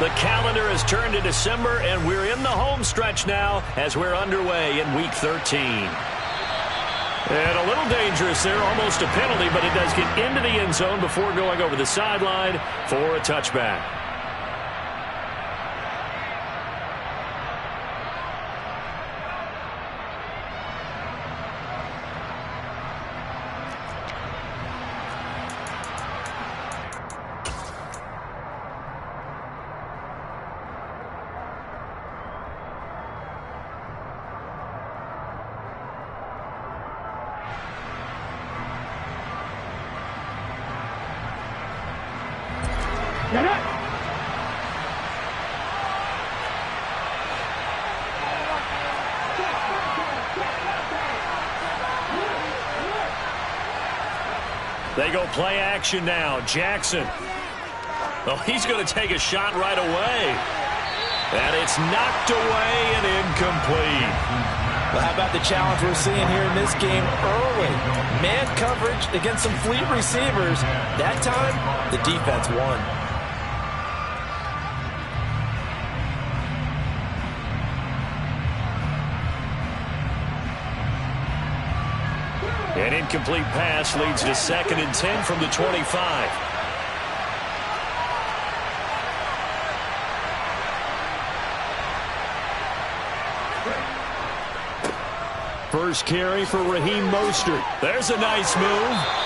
The calendar has turned to December, and we're in the home stretch now as we're underway in Week 13. And a little dangerous there, almost a penalty, but it does get into the end zone before going over the sideline for a touchback. They go play action now. Jackson. Oh, he's going to take a shot right away. And it's knocked away and incomplete. Well, how about the challenge we're seeing here in this game early? Man coverage against some fleet receivers. That time, the defense won. An incomplete pass leads to 2nd and 10 from the 25. First carry for Raheem Mostert. There's a nice move.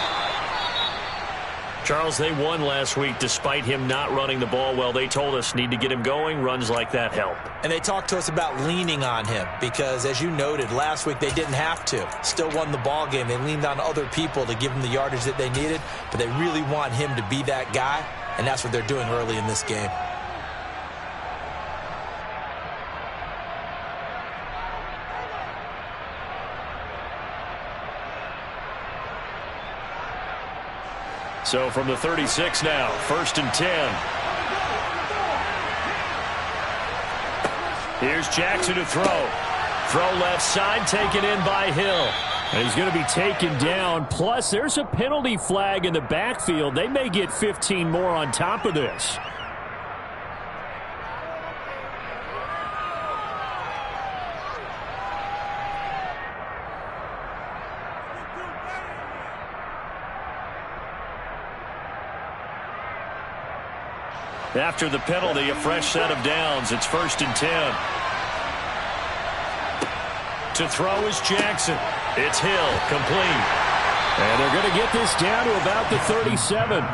Charles, they won last week despite him not running the ball well. They told us need to get him going. Runs like that help. And they talked to us about leaning on him because, as you noted, last week they didn't have to. Still won the ball game. They leaned on other people to give them the yardage that they needed, but they really want him to be that guy, and that's what they're doing early in this game. So from the 36 now, 1st and 10. Here's Jackson to throw. Throw left side, taken in by Hill. And he's going to be taken down. Plus, there's a penalty flag in the backfield. They may get 15 more on top of this. After the penalty, a fresh set of downs. It's 1st and 10. To throw is Jackson. It's Hill, complete. And they're going to get this down to about the 37.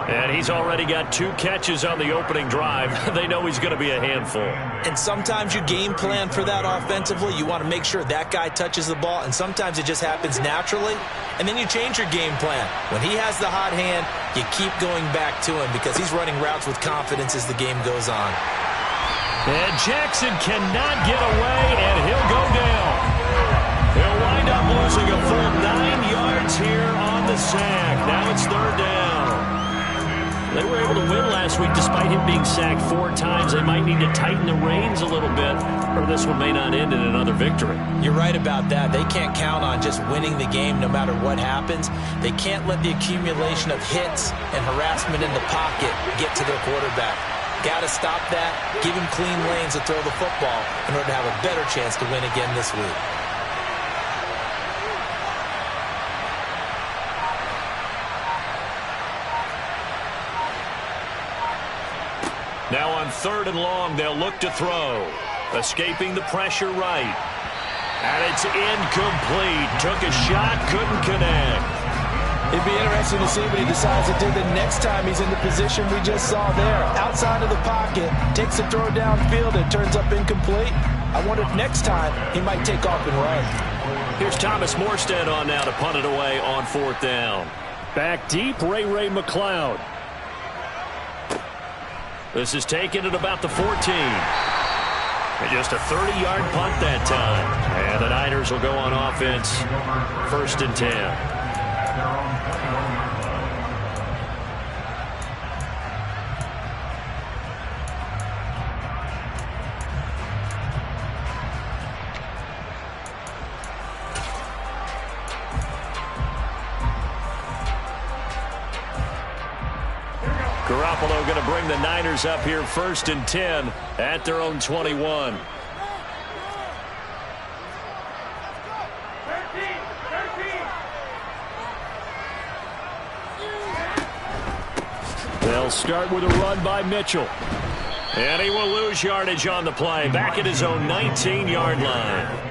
And he's already got 2 catches on the opening drive. They know he's going to be a handful. And sometimes you game plan for that offensively. You want to make sure that guy touches the ball, and sometimes it just happens naturally. And then you change your game plan. When he has the hot hand, you keep going back to him because he's running routes with confidence as the game goes on. And Jackson cannot get away, and he'll go down. He'll wind up losing a full 9 yards here on the sack. Now it's 3rd down. They were able to win last week despite him being sacked 4 times. They might need to tighten the reins a little bit, or this one may not end in another victory. You're right about that. They can't count on just winning the game no matter what happens. They can't let the accumulation of hits and harassment in the pocket get to their quarterback. Got to stop that, give him clean lanes to throw the football in order to have a better chance to win again this week. Now on 3rd and long, they'll look to throw. Escaping the pressure right. And it's incomplete. Took a shot, couldn't connect. It'd be interesting to see what he decides to do the next time he's in the position we just saw there. Outside of the pocket, takes a throw downfield, it turns up incomplete. I wonder if next time he might take off and run. Here's Thomas Morstead on now to punt it away on 4th down. Back deep, Ray McLeod. This is taken at about the 14. And just a 30-yard punt that time. And the Niners will go on offense. 1st and 10. Garoppolo going to bring the Niners up here 1st and 10 at their own 21. They'll start with a run by Mitchell. And he will lose yardage on the play. Back at his own 19-yard line.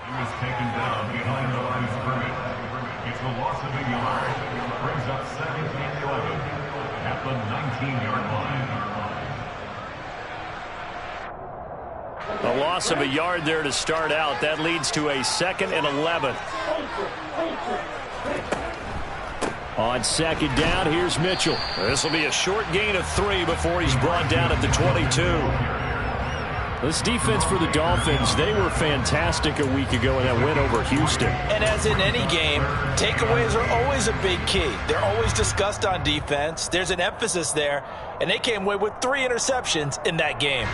He was taken down behind the line of scrimmage. It's a loss of a yard. Brings up 17-11 at the 19-yard line. A loss of a yard there to start out. That leads to a 2nd and 11. On 2nd down, here's Mitchell. This will be a short gain of 3 before he's brought down at the 22. This defense for the Dolphins, they were fantastic a week ago in that win over Houston. And as in any game, takeaways are always a big key. They're always discussed on defense. There's an emphasis there, and they came away with 3 interceptions in that game.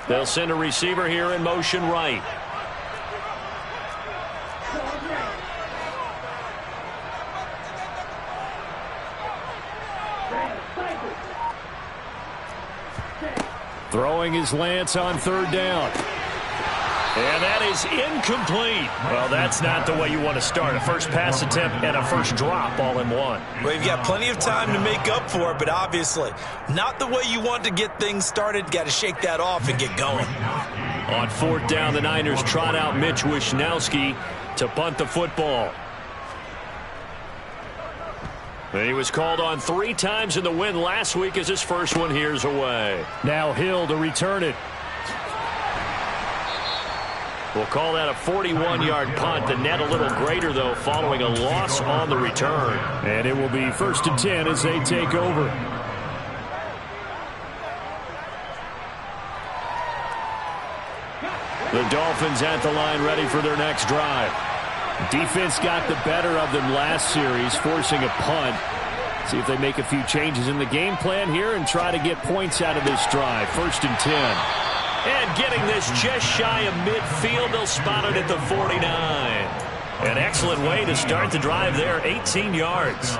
They'll send a receiver here in motion right. Throwing his Lance on 3rd down. And that is incomplete. Well, that's not the way you want to start. A first pass attempt and a first drop all in one. Well, you've got plenty of time to make up for it, but obviously not the way you want to get things started. Got to shake that off and get going. On 4th down, the Niners trot out Mitch Wishnowski to punt the football. And he was called on 3 times in the win last week as his first one here's away. Now Hill to return it. We'll call that a 41-yard punt. The net a little greater, though, following a loss on the return. And it will be 1st and 10 as they take over. The Dolphins at the line ready for their next drive. Defense got the better of them last series, forcing a punt. See if they make a few changes in the game plan here and try to get points out of this drive. 1st and 10. And getting this just shy of midfield, they'll spot it at the 49. An excellent way to start the drive there, 18 yards.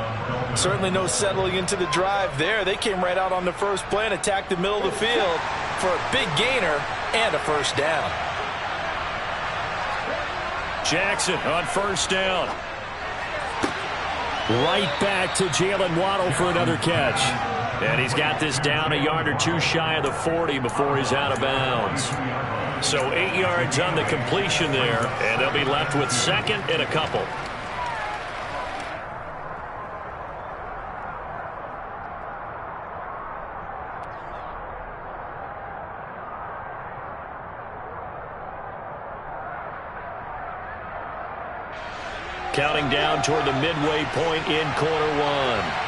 Certainly no settling into the drive there. They came right out on the first play and attacked the middle of the field for a big gainer and a first down. Jackson on 1st down. Right back to Jalen Waddle for another catch. And he's got this down a yard or 2 shy of the 40 before he's out of bounds. So 8 yards on the completion there, and they'll be left with 2nd and a couple. Counting down toward the midway point in quarter 1.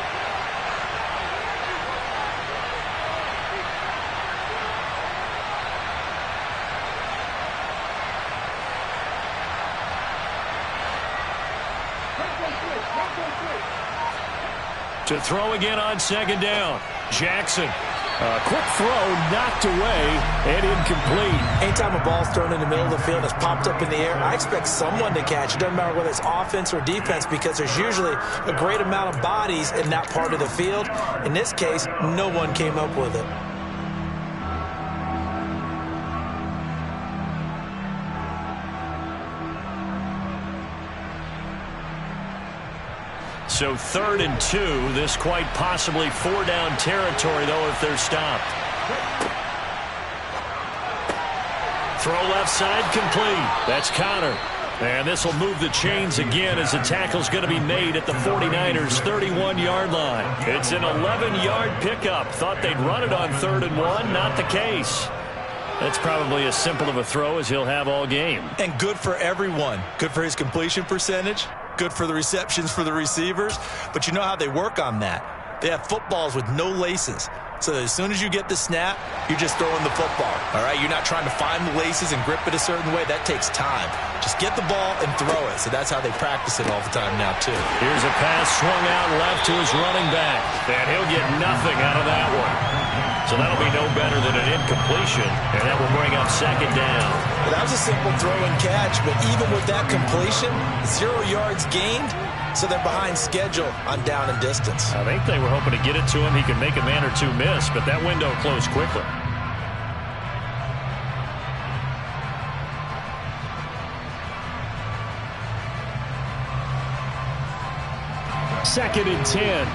To throw again on second down. Jackson. A quick throw knocked away and incomplete. Anytime a ball's thrown in the middle of the field that's popped up in the air, I expect someone to catch it. Doesn't matter whether it's offense or defense, because there's usually a great amount of bodies in that part of the field. In this case, no one came up with it. So 3rd and 2. This quite possibly 4-down territory, though, if they're stopped. Throw left side complete. That's Connor. And this will move the chains again as the tackle's going to be made at the 49ers' 31-yard line. It's an 11-yard pickup. Thought they'd run it on 3rd and 1. Not the case. That's probably as simple of a throw as he'll have all game. And good for everyone. Good for his completion percentage. Good for the receptions for the receivers. But you know how they work on that. They have footballs with no laces. So as soon as you get the snap, you're just throwing the football. All right, you're not trying to find the laces and grip it a certain way. That takes time. Just get the ball and throw it. So that's how they practice it all the time now, too. Here's a pass swung out left to his running back. And he'll get nothing out of that one. So that'll be no better than an incompletion. And that will bring up second down. Well, that was a simple throw and catch. But even with that completion, 0 yards gained. So they're behind schedule on down and distance. I think they were hoping to get it to him. He could make a man or two miss, but that window closed quickly. Second and 10.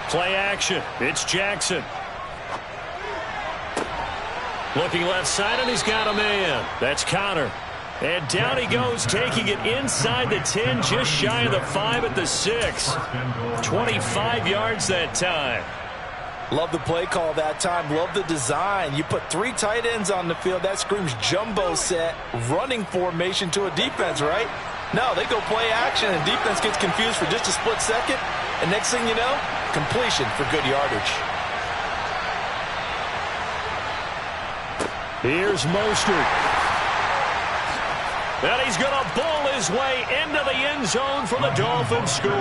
Play action. It's Jackson. Looking left side, and he's got a man. That's Connor. And down he goes, taking it inside the 10, just shy of the 5 at the 6. 25 yards that time. Love the play call that time. Love the design. You put 3 tight ends on the field. That screams jumbo set, running formation to a defense, right? No, they go play action, and defense gets confused for just a split second. And next thing you know, completion for good yardage. Here's Mostert. And he's going to bull his way into the end zone for the Dolphins score.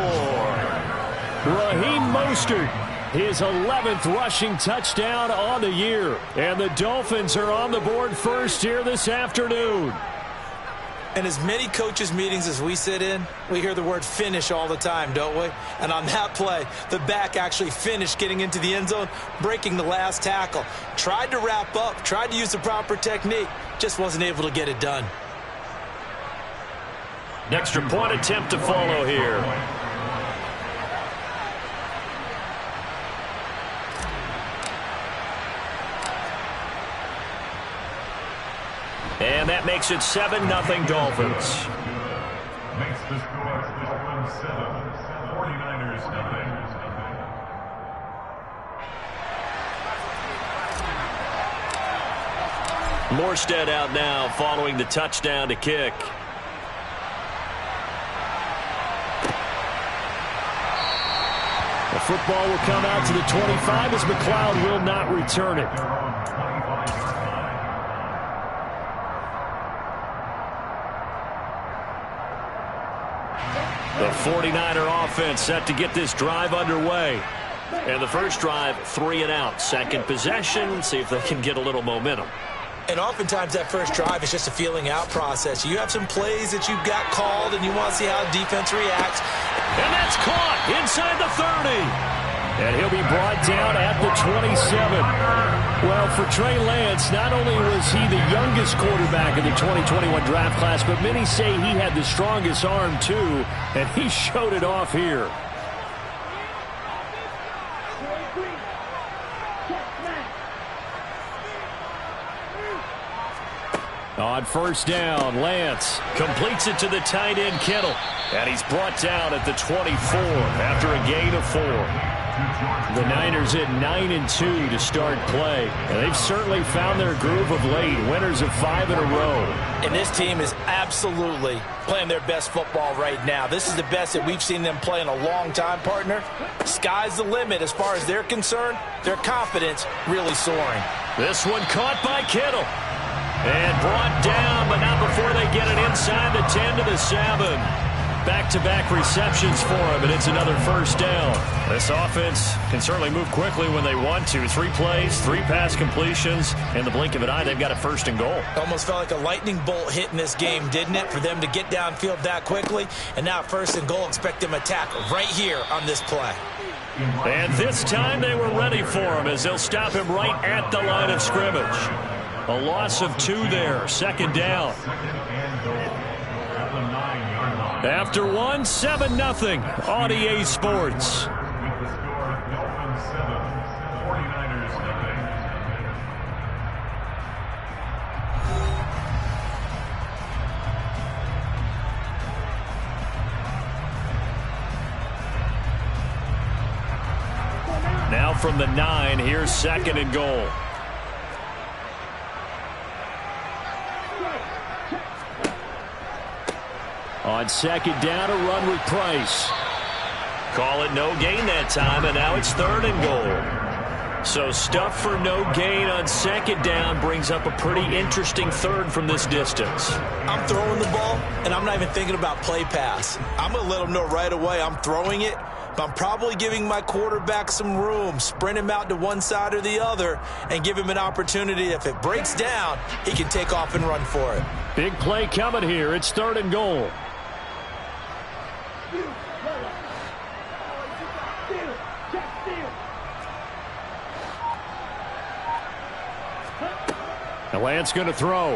Raheem Mostert, his 11th rushing touchdown on the year. And the Dolphins are on the board first here this afternoon. And as many coaches' meetings as we sit in, we hear the word finish all the time, don't we? And on that play, the back actually finished getting into the end zone, breaking the last tackle. Tried to wrap up, tried to use the proper technique, just wasn't able to get it done. An extra point attempt to follow here. And that makes it 7-0 Dolphins. Makes the score Dolphins 7, 49ers nothing. Morstead out now following the touchdown to kick. The football will come out to the 25 as McLeod will not return it. The 49er offense set to get this drive underway. And the first drive, 3 and out. Second possession, see if they can get a little momentum. And oftentimes that first drive is just a feeling out process. You have some plays that you've got called and you want to see how defense reacts. And that's caught inside the 30. And he'll be brought down at the 27. Well, for Trey Lance, not only was he the youngest quarterback in the 2021 draft class, but many say he had the strongest arm too, and he showed it off here. On first down, Lance completes it to the tight end, Kittle. And he's brought down at the 24 after a gain of 4. The Niners at 9-2 to start play. And they've certainly found their groove of late. Winners of 5 in a row. And this team is absolutely playing their best football right now. This is the best that we've seen them play in a long time, partner. Sky's the limit as far as they're concerned. Their confidence really soaring. This one caught by Kittle. And brought down, but not before they get it inside the 10 to the 7. Back-to-back receptions for him, and it's another first down. This offense can certainly move quickly when they want to. 3 plays, 3 pass completions. In the blink of an eye, they've got a first and goal. Almost felt like a lightning bolt hit in this game, didn't it, for them to get downfield that quickly? And now first and goal, expect them to attack right here on this play. And this time they were ready for him as they'll stop him right at the line of scrimmage. A loss of 2 there, second down. After 1, 7-0 on EA Sports. Now from the 9, here's second and goal. On second down, a run with Price. Call it no gain that time, and now it's third and goal. So stuff for no gain on second down brings up a pretty interesting third from this distance. I'm throwing the ball, and I'm not even thinking about play pass. I'm going to let them know right away I'm throwing it, but I'm probably giving my quarterback some room, sprint him out to one side or the other, and give him an opportunity. If it breaks down, he can take off and run for it. Big play coming here. It's third and goal. And Lance going to throw.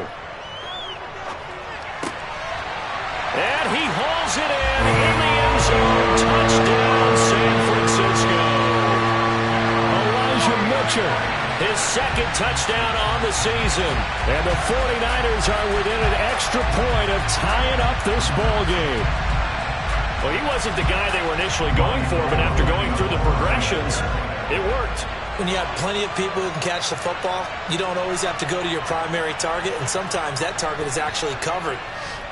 And he hauls it in the end zone. Touchdown, San Francisco. Elijah Mitchell, his second touchdown on the season. And the 49ers are within an extra point of tying up this ball game. Well, he wasn't the guy they were initially going for, but after going through the progressions, it worked. When you have plenty of people who can catch the football, you don't always have to go to your primary target, and sometimes that target is actually covered.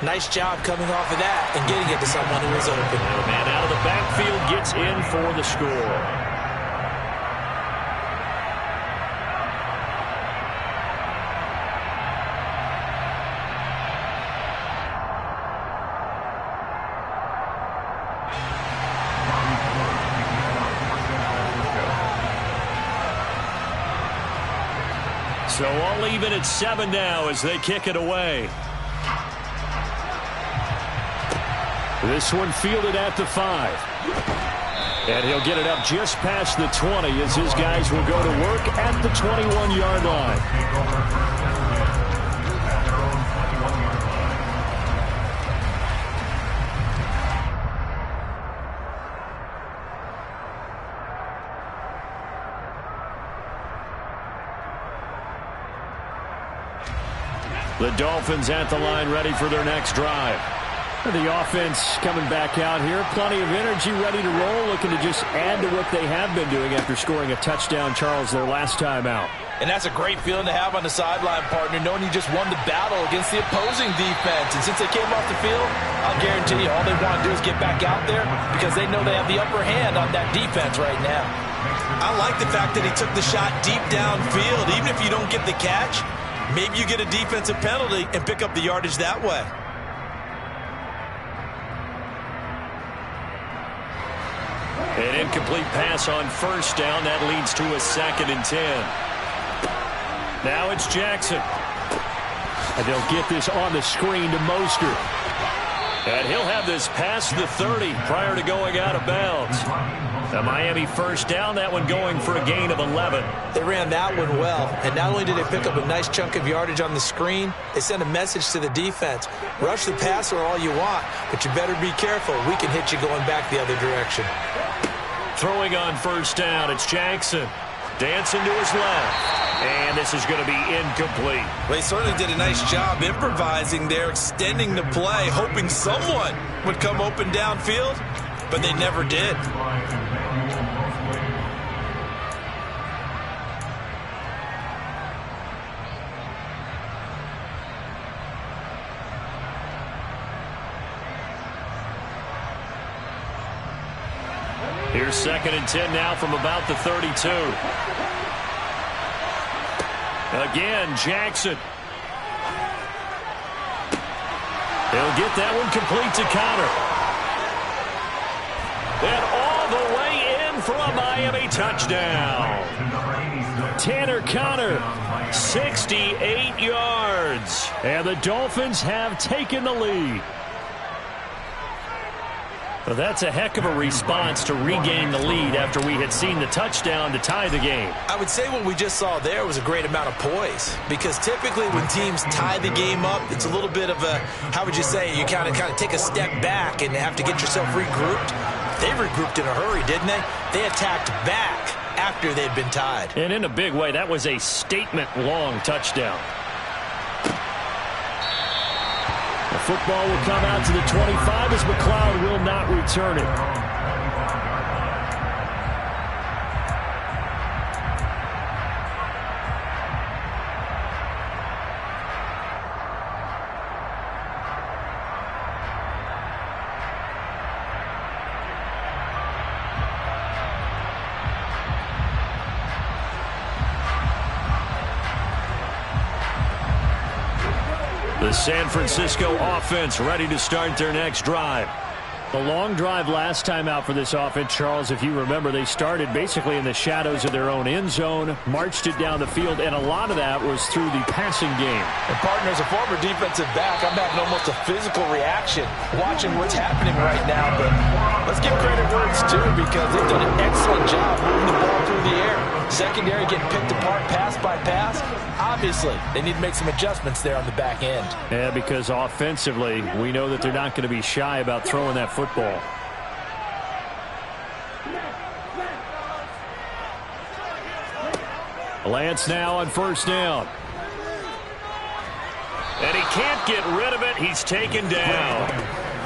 Nice job coming off of that and getting it to someone who is open. And the man out of the backfield gets in for the score. So all even at 7 now as they kick it away. This one fielded at the 5. And he'll get it up just past the 20 as his guys will go to work at the 21-yard line. The Dolphins at the line ready for their next drive. The offense coming back out here. Plenty of energy, ready to roll, looking to just add to what they have been doing after scoring a touchdown, Charles, their last time out. And that's a great feeling to have on the sideline, partner, knowing you just won the battle against the opposing defense. And since they came off the field, I'll guarantee you all they want to do is get back out there because they know they have the upper hand on that defense right now. I like the fact that he took the shot deep downfield. Even if you don't get the catch, maybe you get a defensive penalty and pick up the yardage that way. An incomplete pass on first down. That leads to a 2nd and 10. Now it's Jackson. And they'll get this on the screen to Mostert. And he'll have this past the 30 prior to going out of bounds. The Miami first down, that one going for a gain of 11. They ran that one well, and not only did they pick up a nice chunk of yardage on the screen, they sent a message to the defense. Rush the passer all you want, but you better be careful. We can hit you going back the other direction. Throwing on first down, it's Jackson. Dancing to his left. And this is going to be incomplete. Well, he certainly did a nice job improvising there, extending the play, hoping someone would come open downfield, but they never did. Here's 2nd and 10 now from about the 32. Again, Jackson. He'll get that one complete to Connor. And all the way in for a Miami touchdown. Tanner Connor, 68 yards. And the Dolphins have taken the lead. Well, that's a heck of a response to regain the lead after we had seen the touchdown to tie the game. I would say what we just saw there was a great amount of poise, because typically when teams tie the game up, it's a little bit of a, how would you say, you kind of take a step back and have to get yourself regrouped. They regrouped in a hurry, didn't they? They attacked back after they'd been tied. And in a big way, that was a statement-long touchdown. The football will come out to the 25 as McLeod will not return it. The San Francisco offense ready to start their next drive. The long drive last time out for this offense, Charles, if you remember, they started basically in the shadows of their own end zone, marched it down the field, and a lot of that was through the passing game. And partner, as a former defensive back, I'm having almost a physical reaction watching what's happening right now. But let's give credit where it's due, because they've done an excellent job moving the ball through the air. Secondary getting picked apart pass by pass. Obviously, they need to make some adjustments there on the back end. Yeah, because offensively, we know that they're not going to be shy about throwing that football. Lance now on first down. And he can't get rid of it. He's taken down.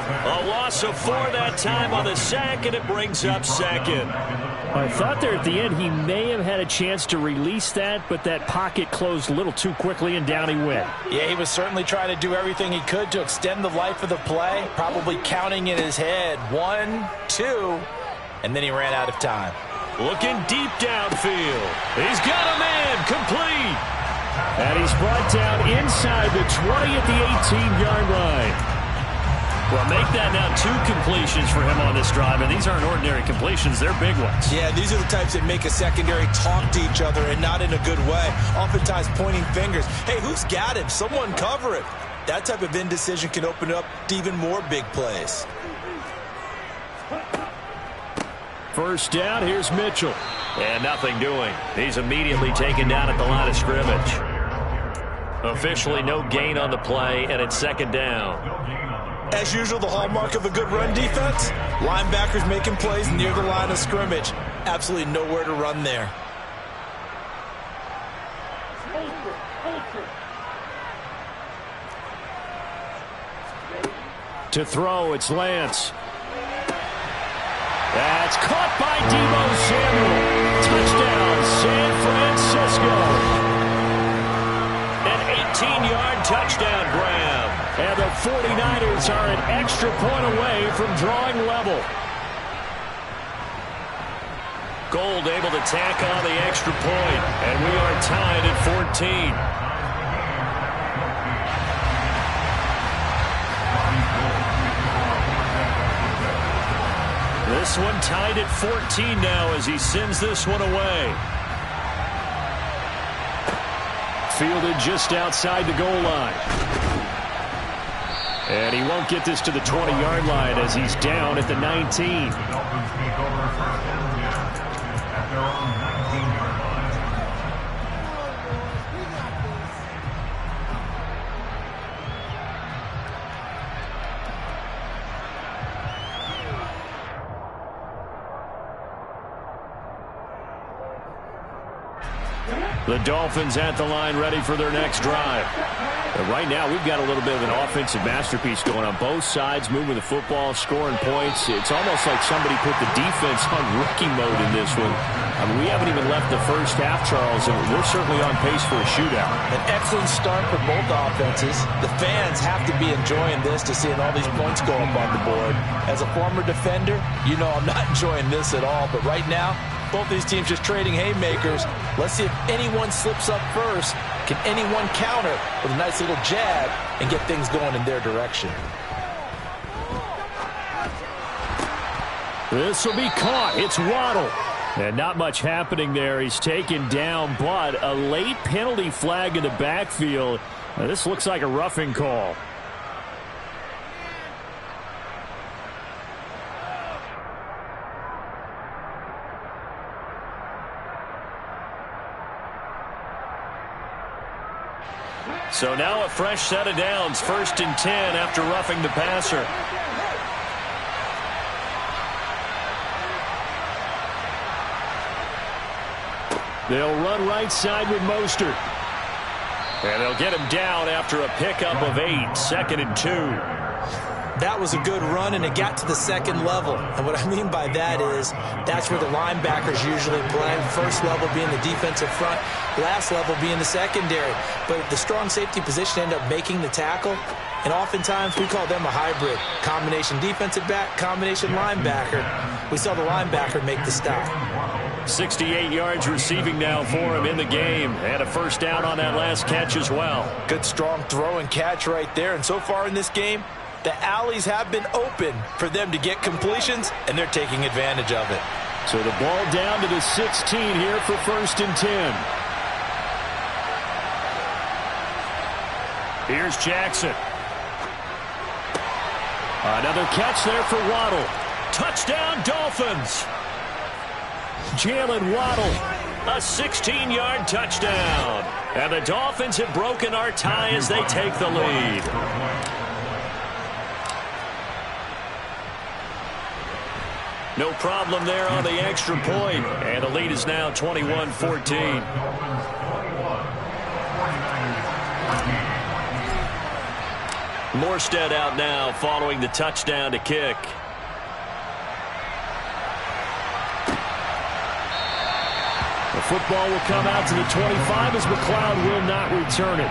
A loss of 4 that time on the sack, and it brings up second. I thought there at the end he may have had a chance to release that, but that pocket closed a little too quickly, and down he went. Yeah, he was certainly trying to do everything he could to extend the life of the play, probably counting in his head 1, 2, and then he ran out of time. Looking deep downfield. He's got a man complete. And he's brought down inside the 20 at the 18-yard line. Well, make that now 2 completions for him on this drive, and these aren't ordinary completions. They're big ones. Yeah, these are the types that make a secondary talk to each other, and not in a good way. Oftentimes pointing fingers. Hey, who's got him? Someone cover it. That type of indecision can open up to even more big plays. First down, here's Mitchell. And nothing doing. He's immediately taken down at the line of scrimmage. Officially no gain on the play, and it's second down. As usual, the hallmark of a good run defense, linebackers making plays near the line of scrimmage. Absolutely nowhere to run there. To throw, it's Lance. That's caught by Deebo Samuel. Touchdown, San Francisco. An 18-yard touchdown grab. And the 49ers are an extra point away from drawing level. Gold able to tack on the extra point, and we are tied at 14. This one tied at 14 now as he sends this one away. Fielded just outside the goal line. And he won't get this to the 20-yard line as he's down at the 19. The Dolphins at the line ready for their next drive. And right now, we've got a little bit of an offensive masterpiece going on both sides, moving the football, scoring points. It's almost like somebody put the defense on rookie mode in this one. I mean, we haven't even left the first half, Charles, and we're certainly on pace for a shootout. An excellent start for both offenses. The fans have to be enjoying this to seeing all these points go up on the board. As a former defender, you know I'm not enjoying this at all. But right now, both these teams just trading haymakers. Let's see if anyone slips up first Can anyone counter with a nice little jab and get things going in their direction? This will be caught. It's Waddle. And not much happening there. He's taken down, but a late penalty flag in the backfield. Now, this looks like a roughing call. So now a fresh set of downs. 1st and 10 after roughing the passer. They'll run right side with Mostert. And they'll get him down after a pickup of 8. 2nd and 2. That was a good run, and it got to the second level. And what I mean by that is that's where the linebackers usually play. First level being the defensive front, last level being the secondary. But the strong safety position ended up making the tackle, and oftentimes we call them a hybrid. Combination defensive back, combination linebacker. We saw the linebacker make the stop. 68 yards receiving now for him in the game, and a first down on that last catch as well. Good strong throw and catch right there, and so far in this game, the alleys have been open for them to get completions, and they're taking advantage of it. So the ball down to the 16 here for 1st and 10. Here's Jackson. Another catch there for Waddle. Touchdown, Dolphins. Jalen Waddle, a 16-yard touchdown. And the Dolphins have broken our tie as they take the lead. No problem there on the extra point. And the lead is now 21-14. Morstead out now following the touchdown to kick. The football will come out to the 25 as McLeod will not return it.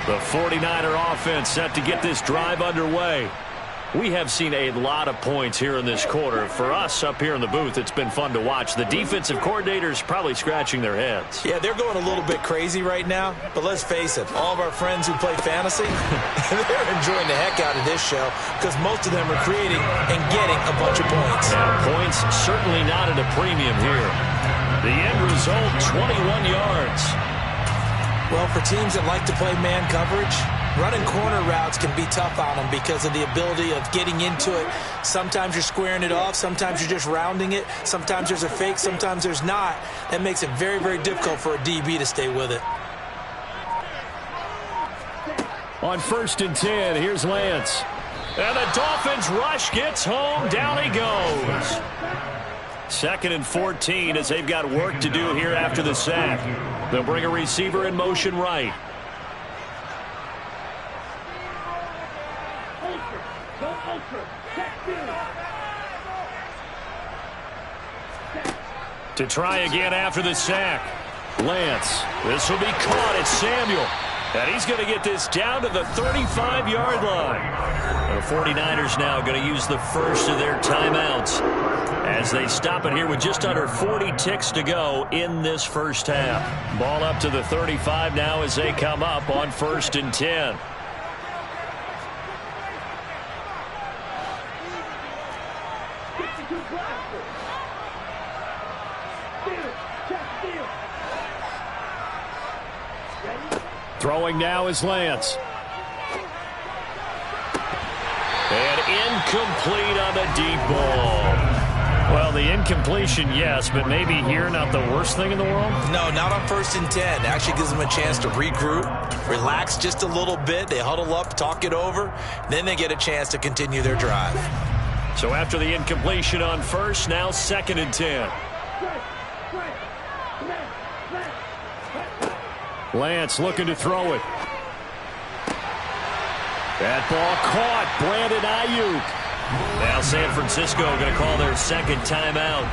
The 49er offense set to get this drive underway. We have seen a lot of points here in this quarter. For us up here in the booth, it's been fun to watch. The defensive coordinators probably scratching their heads. Yeah, they're going a little bit crazy right now, but let's face it, all of our friends who play fantasy, they're enjoying the heck out of this show because most of them are creating and getting a bunch of points. Yeah, points certainly not at a premium here. The end result, 21 yards. Well, for teams that like to play man coverage, running corner routes can be tough on them because of the ability of getting into it. Sometimes you're squaring it off. Sometimes you're just rounding it. Sometimes there's a fake. Sometimes there's not. That makes it very, very difficult for a DB to stay with it. On 1st and 10, here's Lance. And the Dolphins rush gets home. Down he goes. 2nd and 14 as they've got work to do here after the sack. They'll bring a receiver in motion right. To try again after the sack. Lance. This will be caught. It's Samuel. And he's going to get this down to the 35-yard line. The 49ers now going to use the first of their timeouts as they stop it here with just under 40 ticks to go in this first half. Ball up to the 35 now as they come up on 1st and 10. Throwing now is Lance. And incomplete on the deep ball. Well, the incompletion, yes, but maybe here not the worst thing in the world? No, not on 1st and 10. Actually gives them a chance to regroup, relax just a little bit. They huddle up, talk it over. Then they get a chance to continue their drive. So after the incompletion on 1st, now 2nd and 10. Lance looking to throw it. That ball caught. Brandon Ayuk. Now San Francisco going to call their second timeout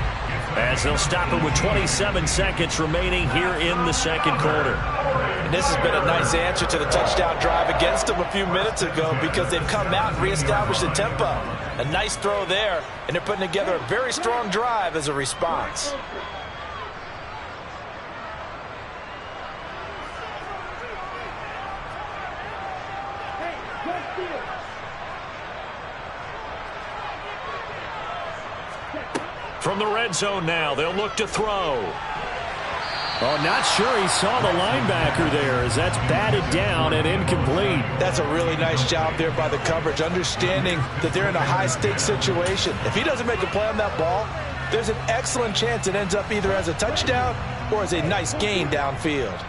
as they'll stop it with 27 seconds remaining here in the second quarter. And this has been a nice answer to the touchdown drive against them a few minutes ago because they've come out and reestablished the tempo. A nice throw there, and they're putting together a very strong drive as a response. From the red zone now, they'll look to throw. Oh, not sure he saw the linebacker there as that's batted down and incomplete. That's a really nice job there by the coverage, understanding that they're in a high-stakes situation. If he doesn't make a play on that ball, there's an excellent chance it ends up either as a touchdown or as a nice gain downfield.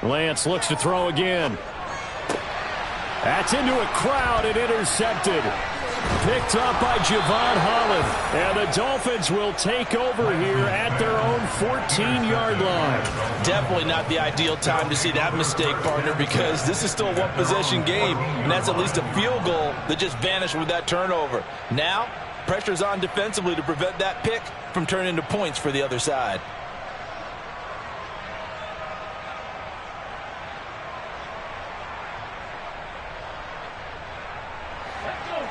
Lance looks to throw again. That's into a crowd and intercepted. Picked up by Javon Holland. And the Dolphins will take over here at their own 14-yard line. Definitely not the ideal time to see that mistake, partner, because this is still a one-possession game, and that's at least a field goal that just vanished with that turnover. Now, pressure's on defensively to prevent that pick from turning into points for the other side.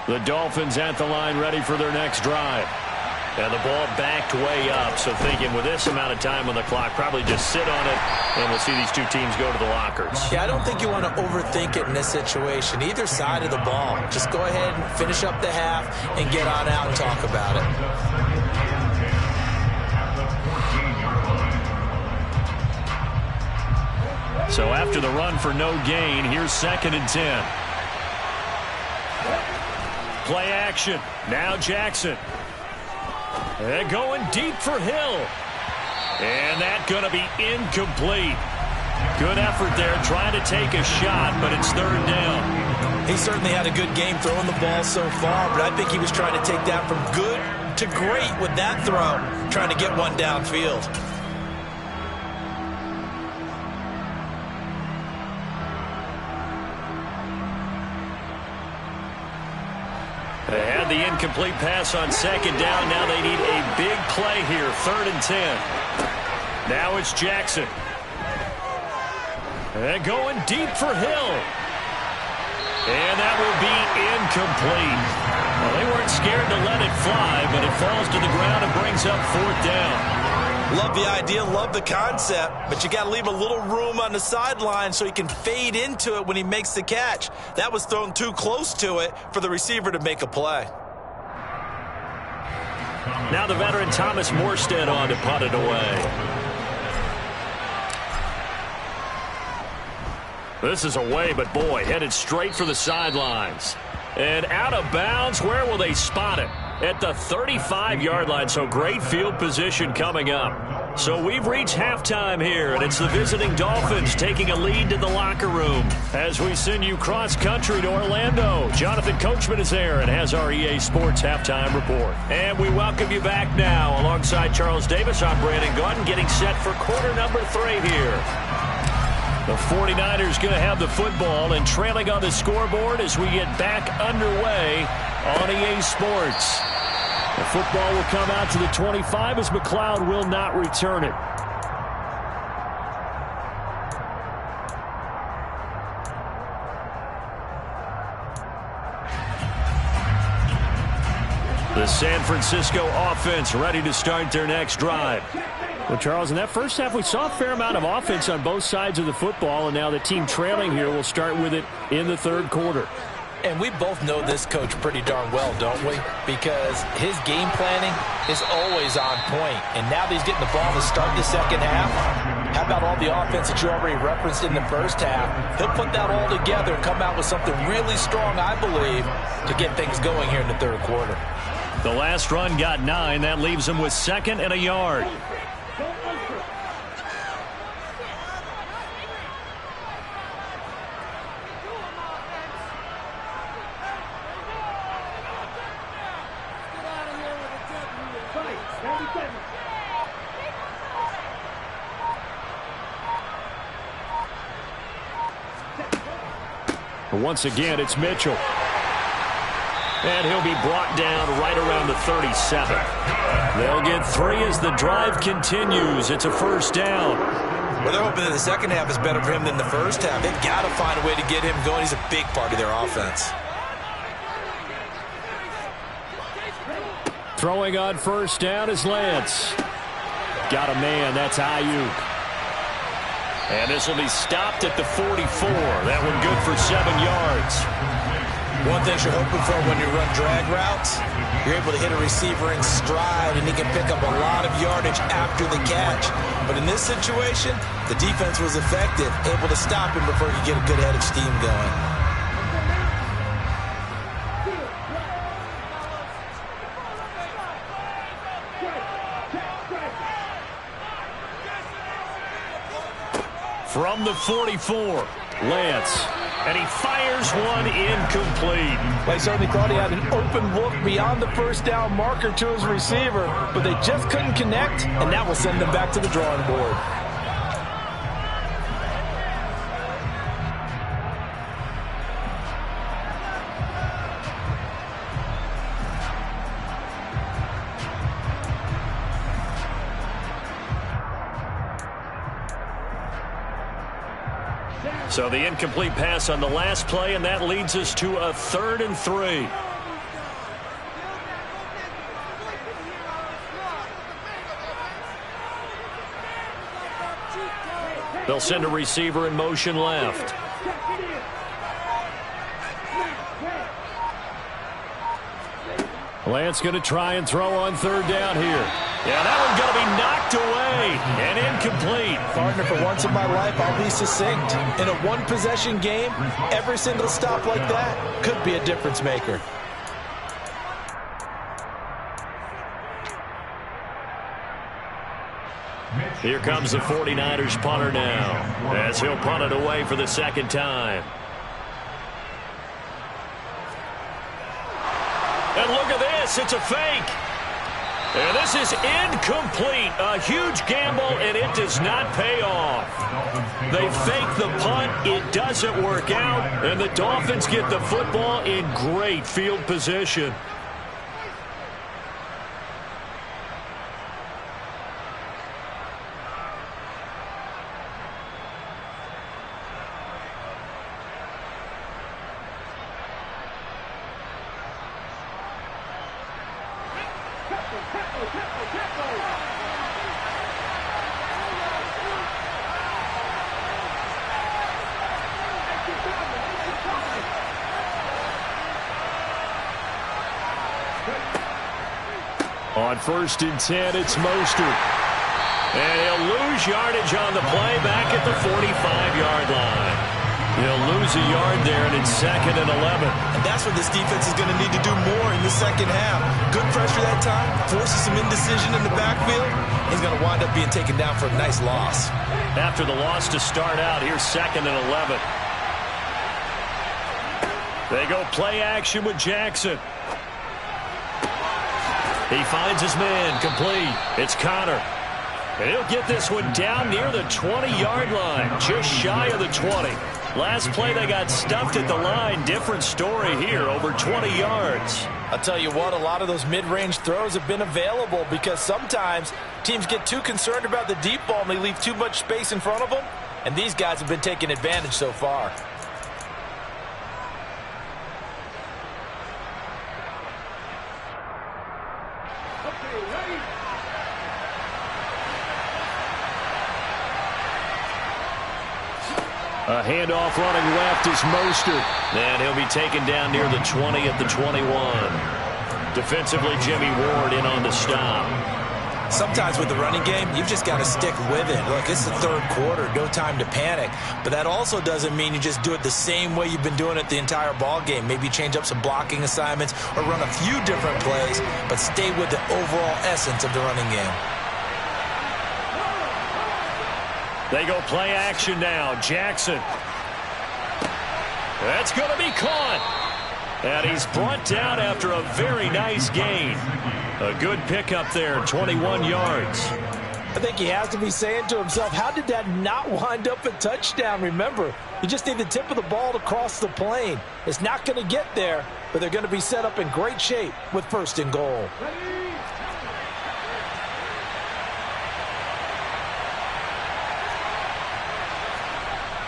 The Dolphins at the line ready for their next drive. And the ball backed way up, so thinking with this amount of time on the clock, probably just sit on it, and we'll see these two teams go to the lockers. Yeah, I don't think you want to overthink it in this situation. Either side of the ball. Just go ahead and finish up the half and get on out and talk about it. So after the run for no gain, here's 2nd and 10. Play action. Now Jackson. And going deep for Hill. And that's going to be incomplete. Good effort there trying to take a shot, but it's 3rd down. He certainly had a good game throwing the ball so far, but I think he was trying to take that from good to great with that throw, trying to get one downfield. They had the incomplete pass on 2nd down. Now they need a big play here. 3rd and 10. Now it's Jackson. And going deep for Hill. And that will be incomplete. Well, they weren't scared to let it fly, but it falls to the ground and brings up 4th down. Love the idea, love the concept, but you got to leave a little room on the sideline so he can fade into it when he makes the catch. That was thrown too close to it for the receiver to make a play. Now the veteran Thomas Morstead on to punt it away. This is away, but boy, headed straight for the sidelines. And out of bounds, where will they spot it? At the 35-yard line, so great field position coming up. So we've reached halftime here, and it's the visiting Dolphins taking a lead to the locker room. As we send you cross-country to Orlando, Jonathan Coachman is there and has our EA Sports halftime report. And we welcome you back now. Alongside Charles Davis, I'm Brandon Gordon, getting set for quarter number 3 here. The 49ers going to have the football and trailing on the scoreboard as we get back underway on EA Sports. The football will come out to the 25 as McLeod will not return it. The San Francisco offense ready to start their next drive. Well, Charles, in that first half, we saw a fair amount of offense on both sides of the football, and now the team trailing here will start with it in the 3rd quarter. And we both know this coach pretty darn well, don't we? Because his game planning is always on point. And now that he's getting the ball to start the 2nd half, how about all the offense that you already referenced in the first half? He'll put that all together and come out with something really strong, I believe, to get things going here in the 3rd quarter. The last run got 9. That leaves him with 2nd and a yard. Once again, it's Mitchell. And he'll be brought down right around the 37. They'll get 3 as the drive continues. It's a first down. Well, they're hoping that the second half is better for him than the first half. They've got to find a way to get him going. He's a big part of their offense. Throwing on first down is Lance. Got a man. That's Ayuk. And this will be stopped at the 44. That one good for 7 yards. One thing you're hoping for when you run drag routes, you're able to hit a receiver in stride, and he can pick up a lot of yardage after the catch. But in this situation, the defense was effective, able to stop him before he could get a good head of steam going. From the 44, Lance. And he fires one incomplete. Well, he certainly thought he had an open look beyond the first down marker to his receiver, but they just couldn't connect, and that will send them back to the drawing board. So the incomplete pass on the last play, and that leads us to a 3rd and 3. They'll send a receiver in motion left. Lance going to try and throw on 3rd down here. Yeah, that one's going to be knocked away and incomplete. Partner, for once in my life, I'll be succinct. In a one-possession game, every single stop like that could be a difference maker. Here comes the 49ers punter now, as he'll punt it away for the 2nd time. And look at this, it's a fake. And this is incomplete. A huge gamble, and it does not pay off. They fake the punt. It doesn't work out, and the Dolphins get the football in great field position. On 1st and 10, it's Mostert. And he'll lose yardage on the play back at the 45-yard line. He'll lose a yard there, and it's 2nd and 11. And that's what this defense is going to need to do more in the second half. Good pressure that time, forces some indecision in the backfield. He's going to wind up being taken down for a nice loss. After the loss to start out, here's 2nd and 11. They go play action with Jackson. He finds his man, complete. It's Connor. And he'll get this one down near the 20-yard line, just shy of the 20. Last play, they got stuffed at the line. Different story here, over 20 yards. I'll tell you what, a lot of those mid-range throws have been available because sometimes teams get too concerned about the deep ball and they leave too much space in front of them. And these guys have been taking advantage so far. A handoff running left is Mostert. And he'll be taken down near the 20 at the 21. Defensively, Jimmy Ward in on the stop. Sometimes with the running game, you've just got to stick with it. Look, it's the 3rd quarter, no time to panic. But that also doesn't mean you just do it the same way you've been doing it the entire ball game. Maybe change up some blocking assignments or run a few different plays, but stay with the overall essence of the running game. They go play action now. Jackson. That's going to be caught. And he's brought down after a very nice gain. A good pickup there, 21 yards. I think he has to be saying to himself, how did that not wind up a touchdown? Remember, you just need the tip of the ball to cross the plane. It's not going to get there, but they're going to be set up in great shape with 1st and goal.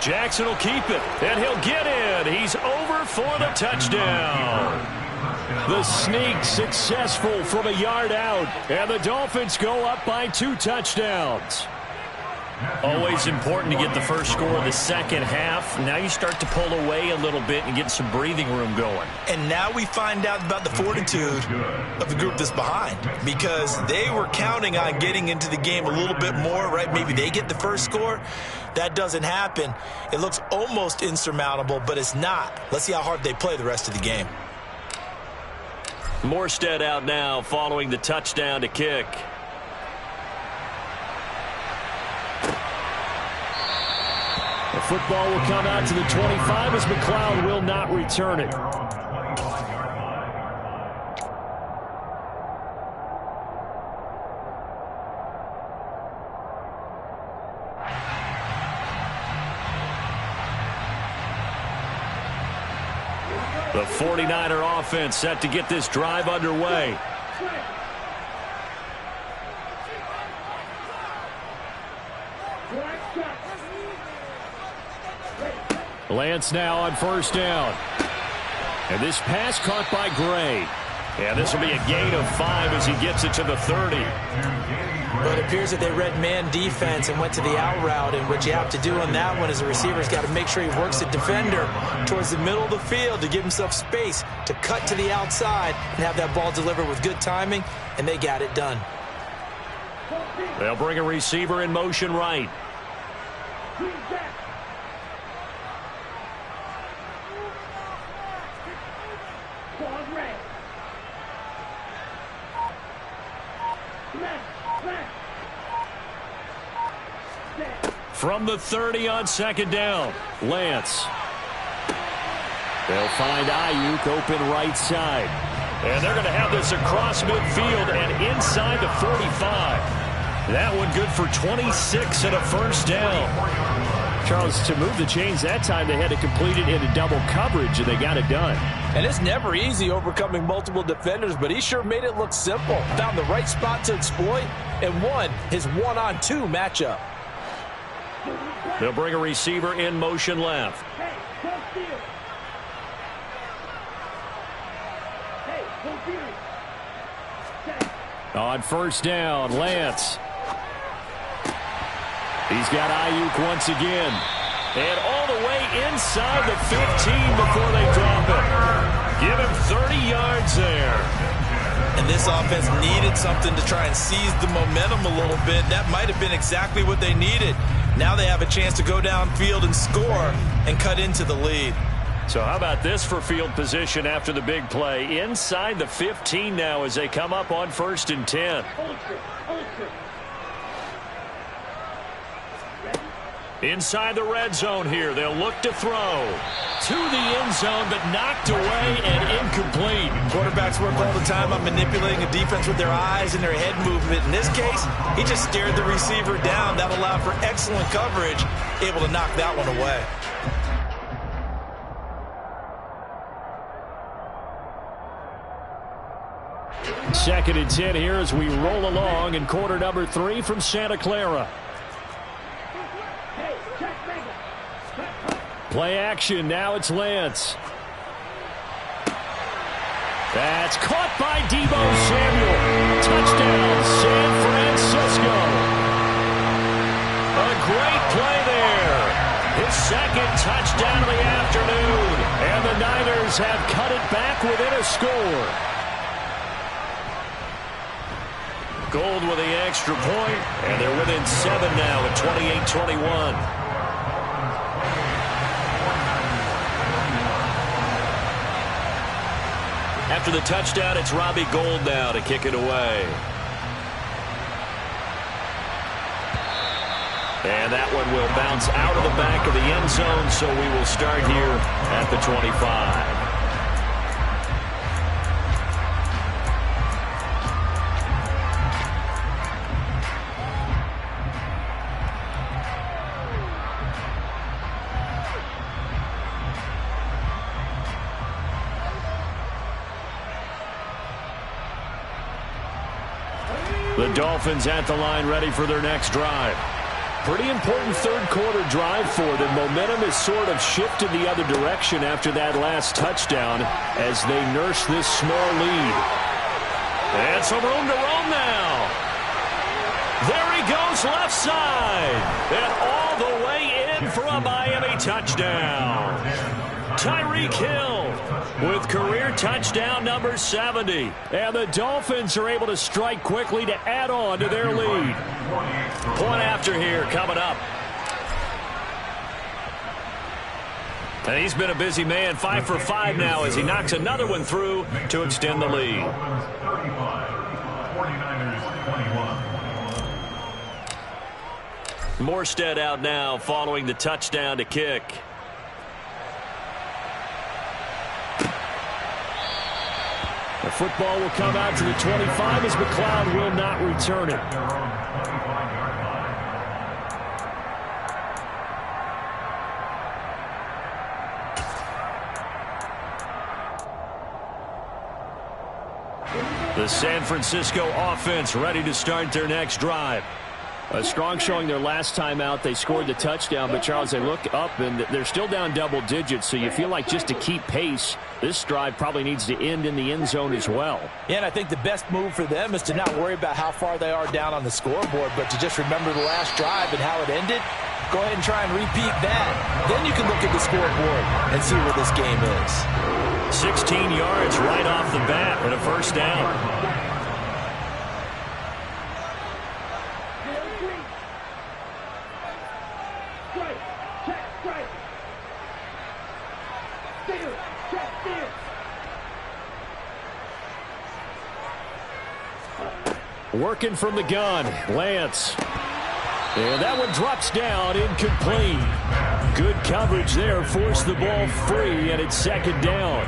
Jackson will keep it, and he'll get in. He's over for the touchdown. The sneak successful from a yard out, and the Dolphins go up by 2 touchdowns. Always important to get the first score of the second half. Now you start to pull away a little bit and get some breathing room going. And now we find out about the fortitude of the group that's behind, because they were counting on getting into the game a little bit more, right? Maybe they get the first score. That doesn't happen. It looks almost insurmountable, but it's not. Let's see how hard they play the rest of the game. Morstead out now following the touchdown to kick. The football will come out to the 25 as McLeod will not return it. The 49er offense set to get this drive underway. Lance now on 1st down. And this pass caught by Gray. And this will be a gain of 5 as he gets it to the 30. Well, it appears that they read man defense and went to the out route, and what you have to do on that one is the receiver's got to make sure he works the defender towards the middle of the field to give himself space to cut to the outside and have that ball delivered with good timing, and they got it done. They'll bring a receiver in motion right. From the 30 on 2nd down, Lance. They'll find Ayuk open right side. And they're going to have this across midfield and inside the 45. That one good for 26 and a 1st down. Charles, to move the chains that time, they had to complete it into double coverage, and they got it done. And it's never easy overcoming multiple defenders, but he sure made it look simple. Found the right spot to exploit and won his 1-on-2 matchup. They'll bring a receiver in motion left. On 1st down, Lance. He's got Ayuk once again. And all the way inside the 15 before they drop it. Give him 30 yards there. And this offense needed something to try and seize the momentum a little bit. That might have been exactly what they needed. Now they have a chance to go downfield and score and cut into the lead. So how about this for field position after the big play? Inside the 15 now as they come up on 1st and 10. Inside the red zone here. They'll look to throw. To the end zone, but knocked away and incomplete. Quarterbacks work all the time on manipulating a defense with their eyes and their head movement. In this case, he just stared the receiver down. That allowed for excellent coverage, able to knock that one away. Second and 10 here as we roll along in quarter number 3 from Santa Clara. Play action. Now it's Lance. That's caught by Deebo Samuel. Touchdown, San Francisco. A great play there. His 2nd touchdown of the afternoon. And the Niners have cut it back within a score. Gold with the extra point, and they're within 7 now at 28-21. After the touchdown, it's Robbie Gould now to kick it away. And that one will bounce out of the back of the end zone, so we will start here at the 25. The Dolphins at the line ready for their next drive. Pretty important third quarter drive for them. Momentum has sort of shifted the other direction after that last touchdown as they nurse this small lead. And some room to roam now. There he goes left side. And all the way in for a Miami touchdown. Tyreek Hill with career touchdown number 70. And the Dolphins are able to strike quickly to add on to their lead. Point after here coming up. And he's been a busy man, 5 for 5 now as he knocks another one through to extend the lead. 49ers 21. Morstead out now following the touchdown to kick. The football will come out to the 25 as McLeod will not return it. The San Francisco offense ready to start their next drive. A strong showing their last time out. They scored the touchdown, but, Charles, they look up, and they're still down double digits, so you feel like just to keep pace, this drive probably needs to end in the end zone as well. Yeah, and I think the best move for them is to not worry about how far they are down on the scoreboard, but to just remember the last drive and how it ended. Go ahead and try and repeat that. Then you can look at the scoreboard and see where this game is. 16 yards right off the bat and a first down. Working from the gun, Lance. And that one drops down, incomplete. Good coverage there, forced the ball free, and it's second down.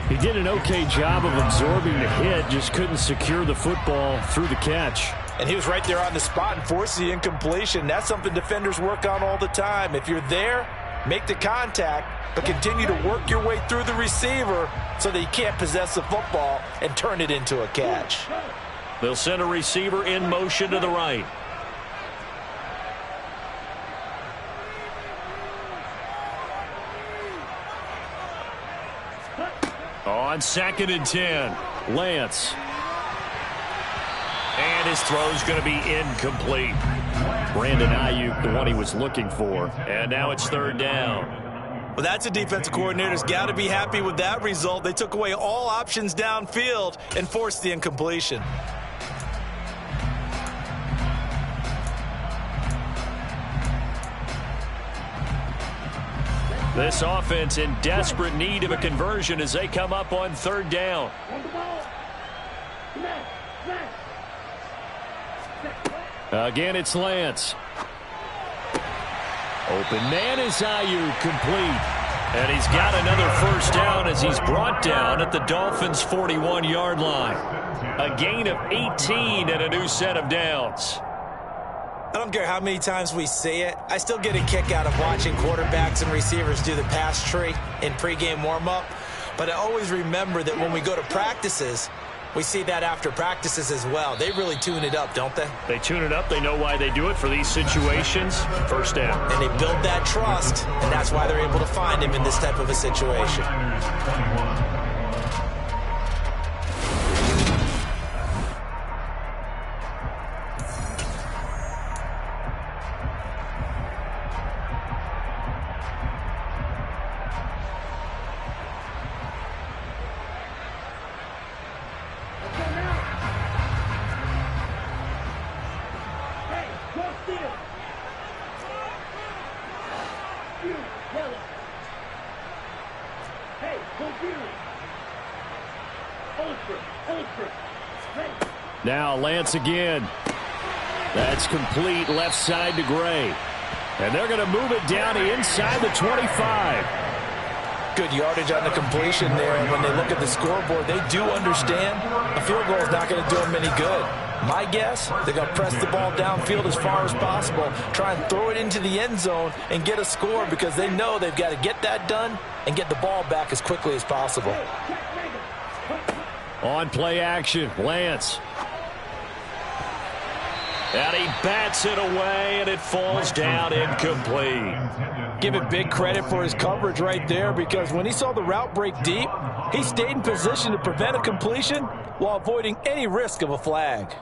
He did an okay job of absorbing the hit, just couldn't secure the football through the catch. And he was right there on the spot and forced the incompletion. That's something defenders work on all the time. If you're there, make the contact, but continue to work your way through the receiver so that you can't possess the football and turn it into a catch. They'll send a receiver in motion to the right. On 2nd and 10, Lance. And his throw's going to be incomplete. Brandon Ayuk, the one he was looking for. And now it's 3rd down. Well, that's a defensive coordinator's got to be happy with that result. They took away all options downfield and forced the incompletion. This offense in desperate need of a conversion as they come up on 3rd down. Again, it's Lance. Open man is Ayuk, complete. And he's got another first down as he's brought down at the Dolphins' 41-yard line. A gain of 18 and a new set of downs. I don't care how many times we say it, I still get a kick out of watching quarterbacks and receivers do the pass tree in pregame warm-up. But I always remember that when we go to practices, we see that after practices as well. They really tune it up, don't they? They tune it up. They know why they do it for these situations. First down. And they build that trust, and that's why they're able to find him in this type of a situation. Now Lance again. That's complete left side to Gray. And they're going to move it down inside the 25. Good yardage on the completion there. And when they look at the scoreboard, they do understand a field goal is not going to do them any good. My guess, they're going to press the ball downfield as far as possible, try and throw it into the end zone and get a score because they know they've got to get that done and get the ball back as quickly as possible. On play action, Lance. And he bats it away, and it falls down incomplete. Give it big credit for his coverage right there, because when he saw the route break deep, he stayed in position to prevent a completion while avoiding any risk of a flag.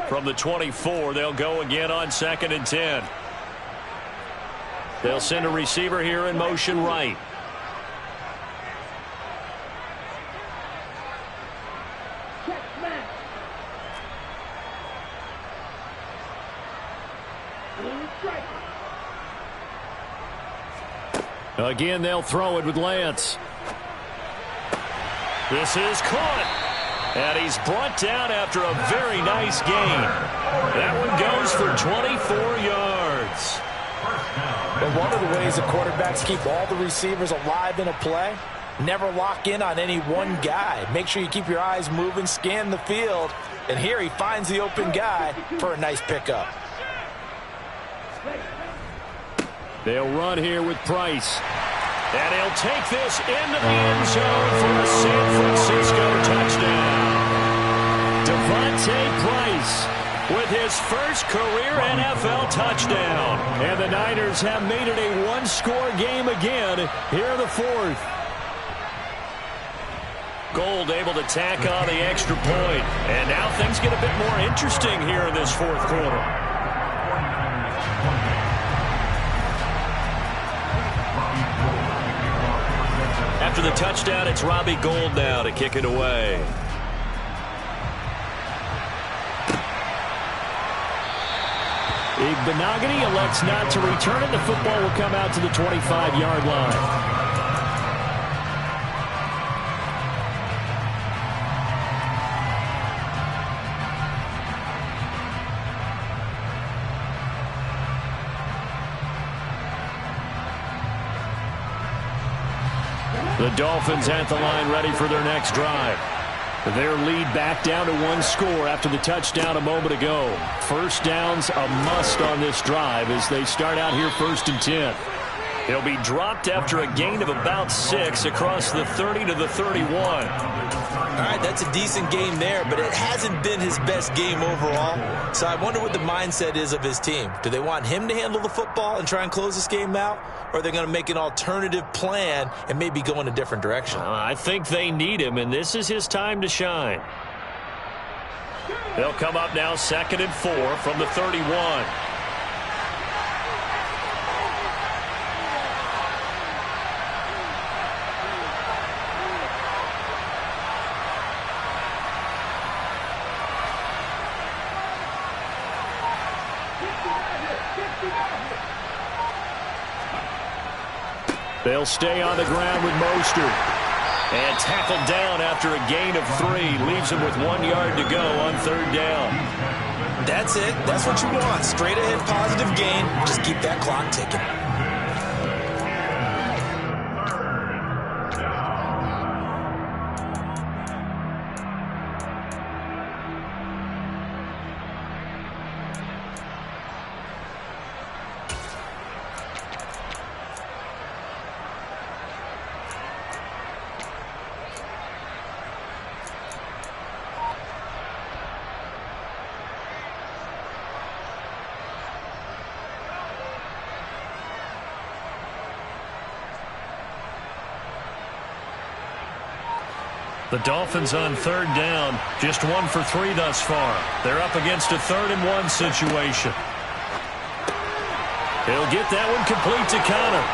From the 24, they'll go again on 2nd and 10. They'll send a receiver here in motion right. Again, they'll throw it with Lance. This is caught. And he's brought down after a very nice gain. That one goes for 24 yards. But one of the ways the quarterbacks keep all the receivers alive in a play, never lock in on any one guy. Make sure you keep your eyes moving, scan the field. And here he finds the open guy for a nice pickup. They'll run here with Price. And he'll take this into the end zone for a San Francisco touchdown. Devontae Price with his first career NFL touchdown. And the Niners have made it a one-score game again here in the 4th. Gold able to tack on the extra point. And now things get a bit more interesting here in this 4th quarter. After the touchdown, it's Robbie Gould now to kick it away. Igbenogany elects not to return it. The football will come out to the 25-yard line. The Dolphins at the line ready for their next drive. Their lead back down to 1 score after the touchdown a moment ago. First down's a must on this drive as they start out here 1st and 10. He'll be dropped after a gain of about 6 across the 30 to the 31. All right, that's a decent game there, but it hasn't been his best game overall. So I wonder what the mindset is of his team. Do they want him to handle the football and try and close this game out? Or are they going to make an alternative plan and maybe go in a different direction? I think they need him, and this is his time to shine. They'll come up now 2nd and 4 from the 31. They'll stay on the ground with Mostert. And tackled down after a gain of 3. Leaves him with 1 yard to go on 3rd down. That's it. That's what you want. Straight ahead positive gain. Just keep that clock ticking. The Dolphins on 3rd down, just 1 for 3 thus far. They're up against a 3rd and 1 situation. He'll get that one complete to Connor.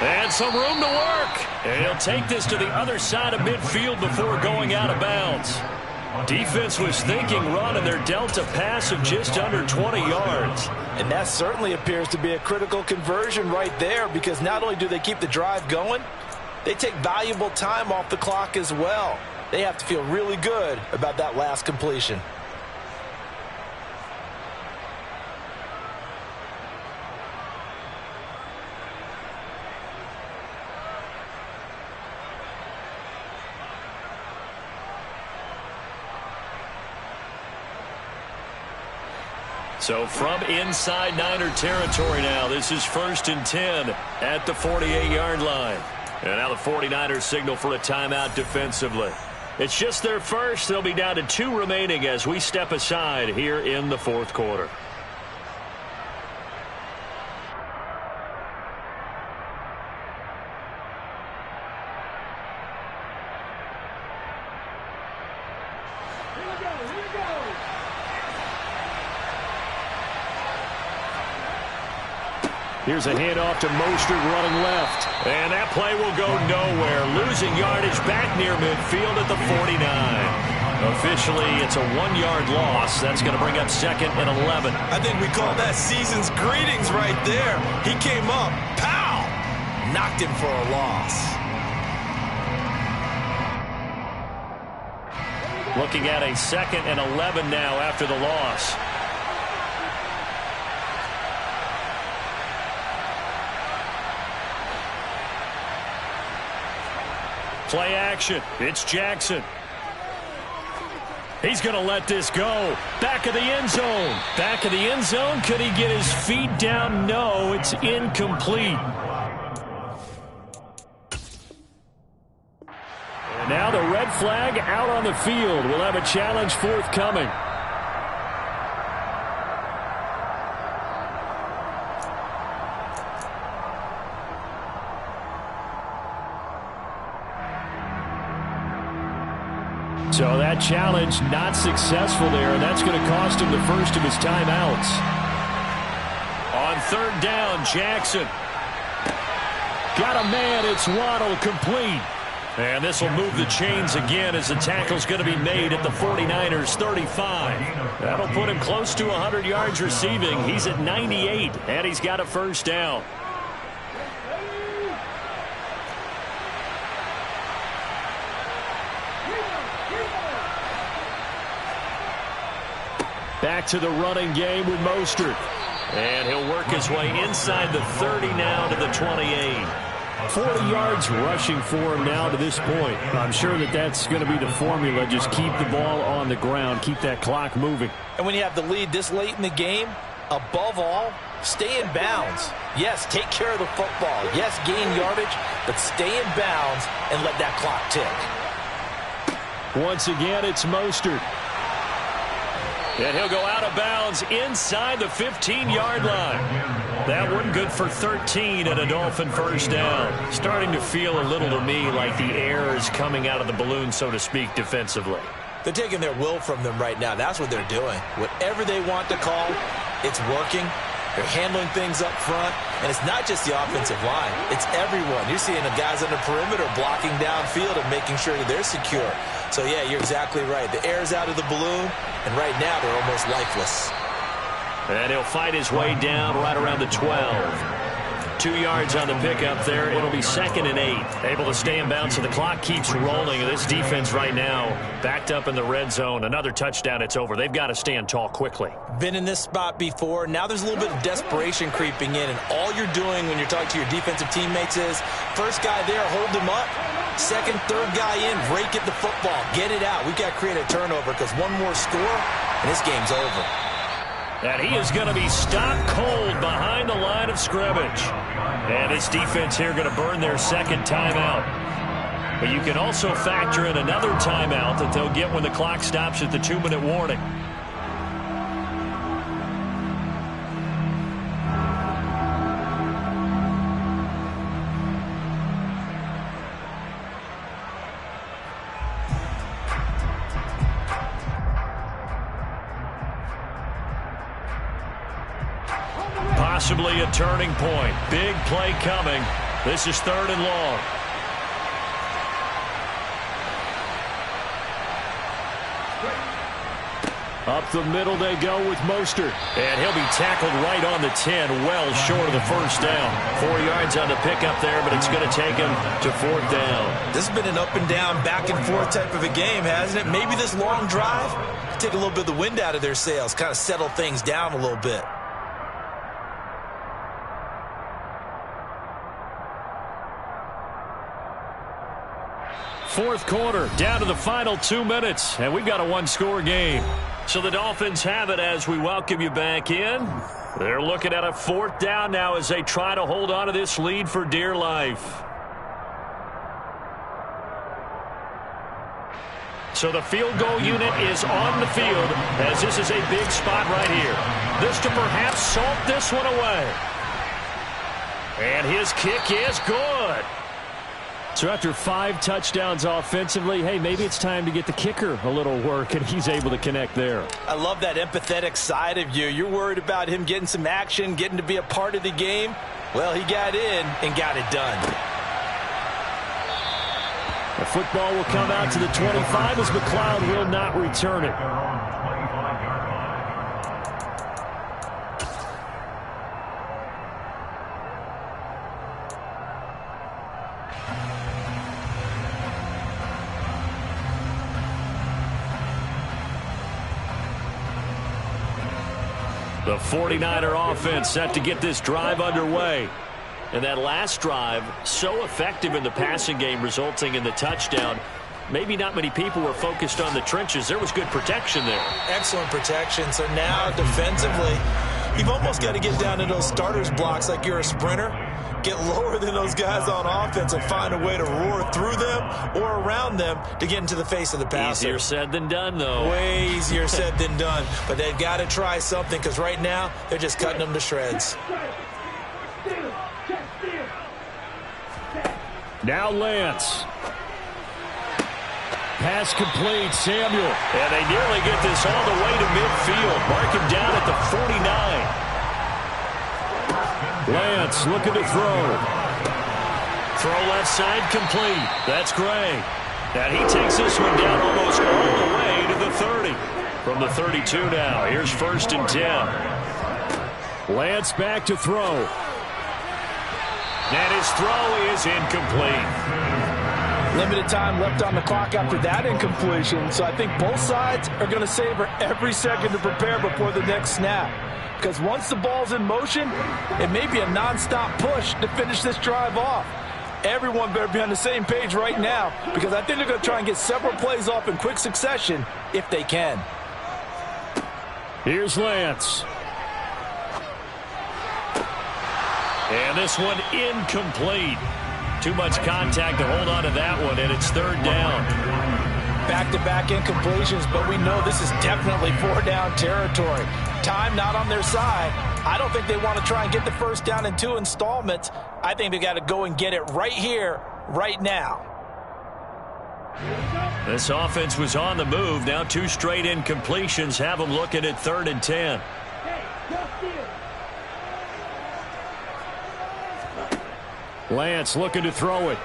And some room to work. And he'll take this to the other side of midfield before going out of bounds. Defense was thinking run, and they're dealt a pass of just under 20 yards. And that certainly appears to be a critical conversion right there, because not only do they keep the drive going, they take valuable time off the clock as well. They have to feel really good about that last completion. So from inside Niner territory now, this is 1st and 10 at the 48-yard line. And now the 49ers signal for a timeout defensively. It's just their first. They'll be down to 2 remaining as we step aside here in the fourth quarter. Here's a handoff to Mostert running left. And that play will go nowhere. Losing yardage back near midfield at the 49. Officially, it's a 1-yard loss. That's going to bring up 2nd and 11. I think we call that season's greetings right there. He came up, pow! Knocked him for a loss. Looking at a 2nd and 11 now after the loss. Play action. It's Jackson. He's going to let this go. Back of the end zone. Back of the end zone. Could he get his feet down? No, it's incomplete. And now the red flag out on the field. We'll have a challenge forthcoming. So that challenge not successful there, and that's going to cost him the first of his timeouts. On 3rd down, Jackson. Got a man, it's Waddle, complete. And this will move the chains again as the tackle's going to be made at the 49ers 35. That'll put him close to 100 yards receiving. He's at 98, and he's got a first down. Back to the running game with Mostert. And he'll work his way inside the 30 now to the 28. 40 yards rushing for him now to this point. I'm sure that that's going to be the formula. Just keep the ball on the ground. Keep that clock moving. And when you have the lead this late in the game, above all, stay in bounds. Yes, take care of the football. Yes, gain yardage, but stay in bounds and let that clock tick. Once again, it's Mostert. And he'll go out of bounds inside the 15-yard line. That one good for 13 and a Dolphin first down. Starting to feel a little to me like the air is coming out of the balloon, so to speak, defensively. They're taking their will from them right now. That's what they're doing. Whatever they want to call, it's working. They're handling things up front. And it's not just the offensive line. It's everyone. You're seeing the guys on the perimeter blocking downfield and making sure that they're secure. So, yeah, you're exactly right. The air's out of the balloon, and right now they're almost lifeless. And he'll fight his way down right around the 12. 2 yards on the pickup there. It'll be 2nd and 8. Able to stay in bounds, so the clock keeps rolling. And this defense right now backed up in the red zone. Another touchdown, it's over. They've got to stand tall quickly. Been in this spot before. Now there's a little bit of desperation creeping in. And all you're doing when you're talking to your defensive teammates is, first guy there, hold him up. Second, third guy in, rake at the football. Get it out. We've got to create a turnover because one more score, and this game's over. And he is going to be stopped cold behind the line of scrimmage. And this defense here going to burn their 2nd timeout. But you can also factor in another timeout that they'll get when the clock stops at the 2-minute warning. Possibly a turning point. Big play coming. This is 3rd and long. Up the middle they go with Mostert. And he'll be tackled right on the 10, well short of the first down. 4 yards on the pickup there, but it's going to take him to 4th down. This has been an up and down, back and forth type of a game, hasn't it? Maybe this long drive take a little bit of the wind out of their sails, kind of settle things down a little bit. Fourth quarter, down to the final 2 minutes, and we've got a 1-score game. So the Dolphins have it as we welcome you back in. They're looking at a 4th down now as they try to hold on to this lead for dear life. So the field goal unit is on the field as this is a big spot right here. This to perhaps salt this one away. And his kick is good. So after 5 touchdowns offensively, hey, maybe it's time to get the kicker a little work, and he's able to connect there. I love that empathetic side of you. You're worried about him getting some action, getting to be a part of the game. Well, he got in and got it done. The football will come out to the 25 as McLeod will not return it. The 49er offense set to get this drive underway. And that last drive, so effective in the passing game, resulting in the touchdown. Maybe not many people were focused on the trenches. There was good protection there. Excellent protection. So now defensively, you've almost got to get down to those starters blocks like you're a sprinter. Get lower than those guys on offense and find a way to roar through them or around them to get into the face of the passer. Easier said than done, though. Way easier said than done. But they've got to try something because right now they're just cutting them to shreds. Now Lance. Pass complete, Samuel. And they nearly get this all the way to midfield. Mark him down at the 49. Lance looking to throw. Throw left side complete. That's Gray. And he takes this one down almost all the way to the 30. From the 32 now, here's 1st and 10. Lance back to throw. And his throw is incomplete. Limited time left on the clock after that incompletion, so I think both sides are going to savor every second to prepare before the next snap. Because once the ball's in motion, it may be a nonstop push to finish this drive off. Everyone better be on the same page right now, because I think they're going to try and get several plays off in quick succession if they can. Here's Lance. And this one incomplete. Too much contact to hold on to that one, and it's 3rd down. Back-to-back incompletions, but we know this is definitely 4-down territory. Time not on their side. I don't think they want to try and get the 1st down in 2 installments. I think they got to go and get it right here, right now. This offense was on the move. Now 2 straight incompletions have them looking at 3rd and 10. Lance looking to throw it.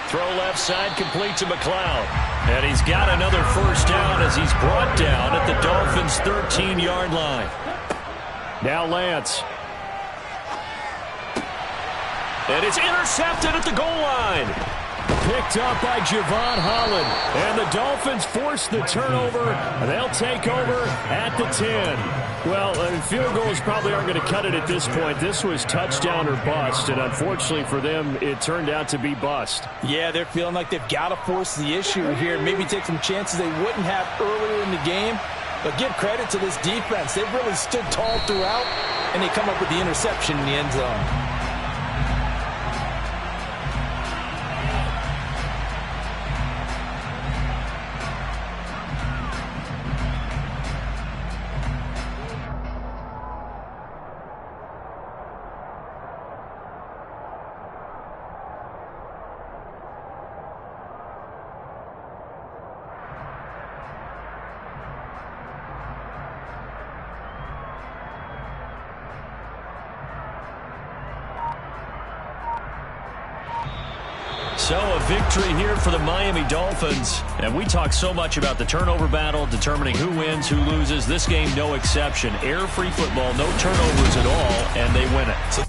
Throw left side complete to McLeod. And he's got another 1st down as he's brought down at the Dolphins' 13-yard line. Now Lance. And it's intercepted at the goal line. Picked up by Javon Holland. And the Dolphins force the turnover. And they'll take over at the 10. Well, field goals probably aren't going to cut it at this point. This was touchdown or bust, and unfortunately for them, it turned out to be bust. Yeah, they're feeling like they've got to force the issue here. Maybe take some chances they wouldn't have earlier in the game. But give credit to this defense. They've really stood tall throughout, and they come up with the interception in the end zone. So a victory here for the Miami Dolphins. And we talk so much about the turnover battle, determining who wins, who loses. This game, no exception. Air-free football, no turnovers at all, and they win it.